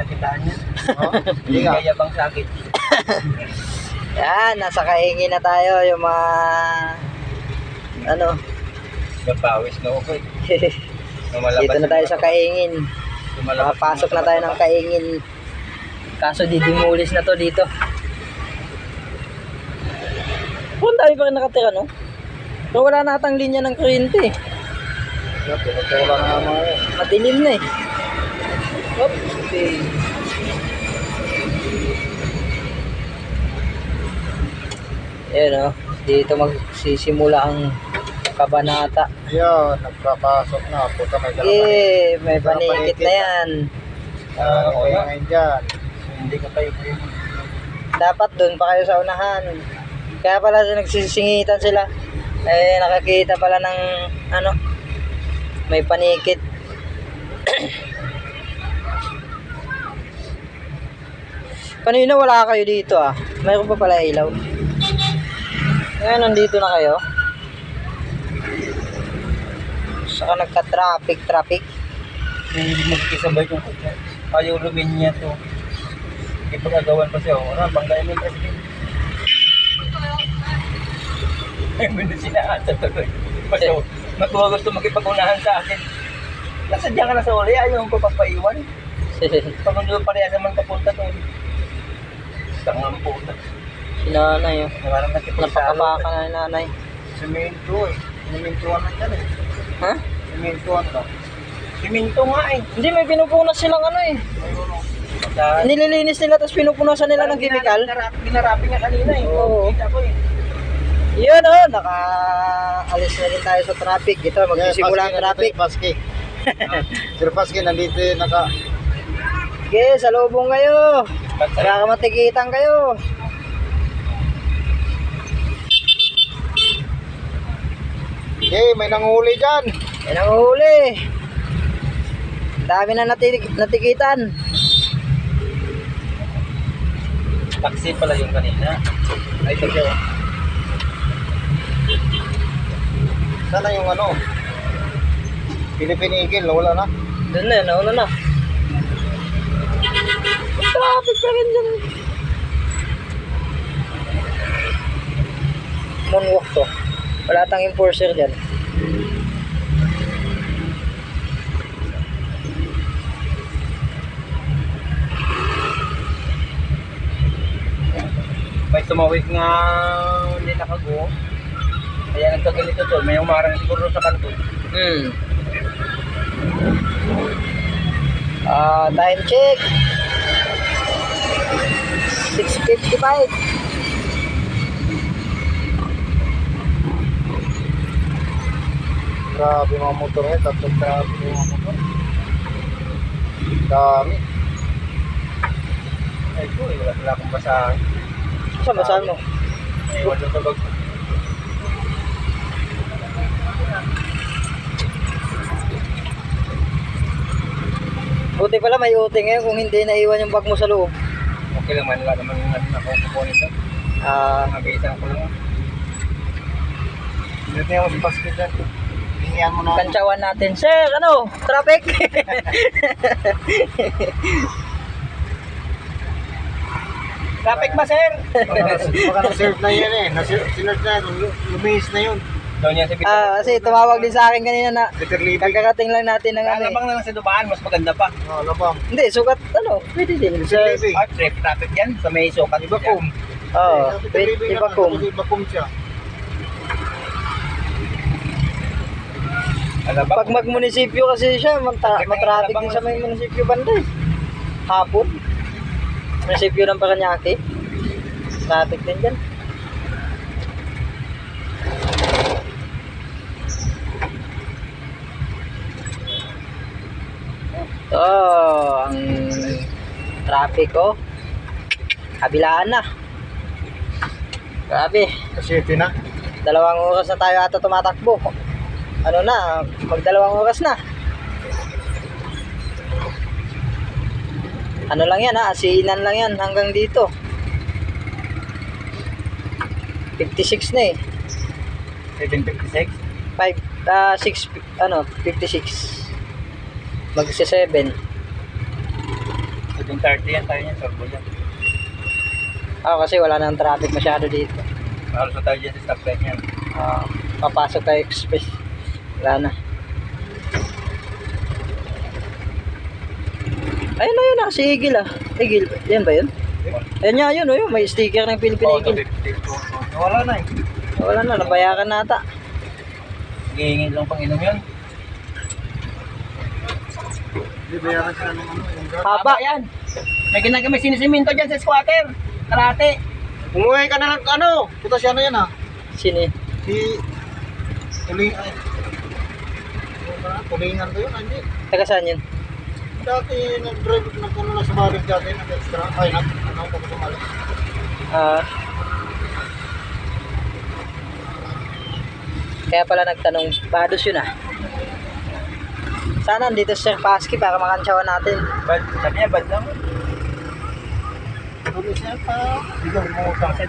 kakitaan niya. Oh, Hindi nga. kaya bang sakit. Yan, nasa Kaingin na tayo. Yung mga... Ano? Napawis na ako eh. Lumalabas Dito na tayo sa Kaingin. Makapasok na tayo ng Kaingin. Kaso didimulis na to dito. Kung dami pa rin nakatira, no? Pero wala na atang linya ng kuryente. Pinagkawala na nga mga yun. Madilim na eh. Oops. Okay. Ayan o. Dito magsisimula ang kabanata. Ayun, nagpapasok na. Puta may dala Eh, may panikit na yan. Kaya ngayon dyan. Hindi ka tayo kayo. Dapat doon pa kayo sa unahan. Kaya pala nagsisingitan sila. Eh, nakakita pala ng ano, may panikit. Kanina wala kayo dito ah. Mayroon pa pala ilaw. Ngayon nandito na kayo. Saka nagka-traffic. Hindi magkisabay kung ayaw lumin niya to. Ipagagawan pa siya. Wala, banggain mo yung president. Ay, sinaan sa tuloy. Kasi matuwa gusto makipag-unahan sa akin. Nasadya ka na sa uli, ayaw ko papaiwan. Pag hindi mo pareha naman papunta to. Tangang puta. Si nanay oh. Parang nakipagsalot. Napakabaka na ni nanay. Siminto eh. Simintuan na yan eh. Ha? Simintuan ka. Siminto nga eh. Hindi, may pinupunas silang ano eh. Nililinis nila tapos pinupunasan nila ng chemical. Binarapi nga kanina eh. Oo. Kita ko eh. Yun oh, naka-alis na din tayo sa traffic. Ito, magsisimula ang traffic. Paski. Sir Paski, nandito yung naka... Okay, salubong kayo. Nakakamatikitan kayo. Okay, may nanghuli dyan. Yan ang huli. Dami na natikitan. Taxi pala yung kanina. Ay, ito siya. Sana yung ano? Philippine Eagle, wala na. Doon na, nauna na. Traffic pa rin dyan. Moonwalk to. Wala tang enforcer dyan. May tumawid nga hindi nakago. Kaya nagkaganito to. May umarang siguro sa kanto. Time check. 6:55. Grabe mga motor eh, tatlong grabe mga motor. Dami. Ay ko eh. Wala akong basahan. Saan mo? Ay, wala sa bag. Buti pala may uti ngayon kung hindi naiwan yung bag mo sa loob. Okay lang man. Wala naman ako kukunin to. Nabisan ko lang. Dito niya ako si Paski dyan. Hingihan mo na. Kantsawan natin. Sir, ano? Traffic? Traffic ba, sir? Baka na-serve na yan eh. Sinurge na, lumihis na yun. Daw niya si Peter. Kasi tumawag din sa akin kanina na Peter Libby. kakarating lang natin ng ano eh. Alabang na lang sa dumaan. Mas maganda pa. Oh, labang. Hindi, sukat ano, pwede din. Peter Libby. Traffic yan. Sa may sukat. Iba kum. Oo, Peter Libby iba lang, kung. tapos iba kum siya. Alabang. Pag mag-munisipyo kasi siya, matraffic din sa may munisipyo banda eh. Hapon. Munisipyo ng Paranaque. Traffic din dyan. Ang traffic oh. Kabilaan na. Grabe. Kasi ito na. 2 oras na tayo ata tumatakbo. Ano na, mag-2 oras na. Ano lang yan ha, asinan lang yan hanggang dito. 56 na eh. 756. 56. Magsi 7. 7:30 yan tayo yan, sorbo yan. Kasi wala nang traffic masyado dito. Halos na tayo dyan sa stoplight yan. Papasok tayo express. Wala na. Ayun na yun si Igil Igil, yan ba yun? Yan nga yun, may sticker ng Philippine Eagle. Wala na eh. Wala na, nabayakan na ata. Hingin lang pang inom yun. Hindi bayaran sila ng ano, yung gas. Haba. Yan. May ginagamit sinisiminto dyan sa squatter. Karate. Umuwi ka na ng ano, puta siya na yan ah. Sino yun? Si Tuling, ay. Tulingan ko yun, hindi. Taga saan yun? Dati nag-drive, nagpuno na sa balik dati, nag-extra, ay, ano, pagkakamali. Kaya pala nagtanong, Bados yun Sana andito si Sir Pasky para makansyawan natin. Bad, sabi niya bad lang. Sabi siya pa, Hindi ko umutang sa